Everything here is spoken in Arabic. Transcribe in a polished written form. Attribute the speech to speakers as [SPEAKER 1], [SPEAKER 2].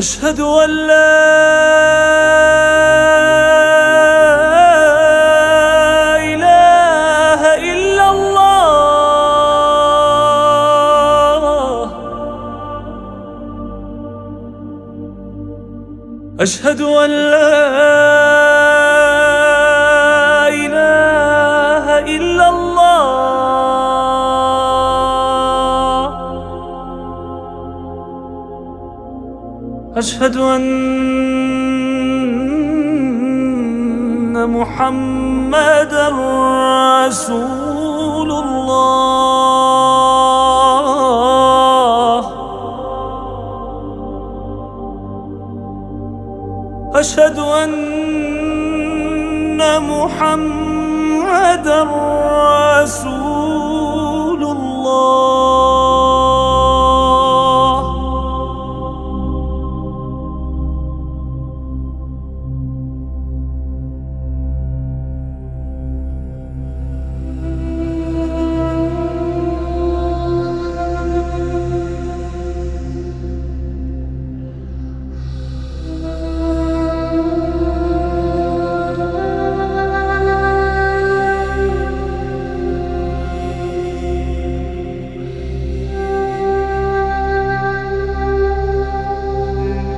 [SPEAKER 1] أشهد أن لا إله إلا الله. أشهد أن لا إله إلا الله. أشهد أن محمدًا رسول الله. أشهد أن محمدًا رسول الله.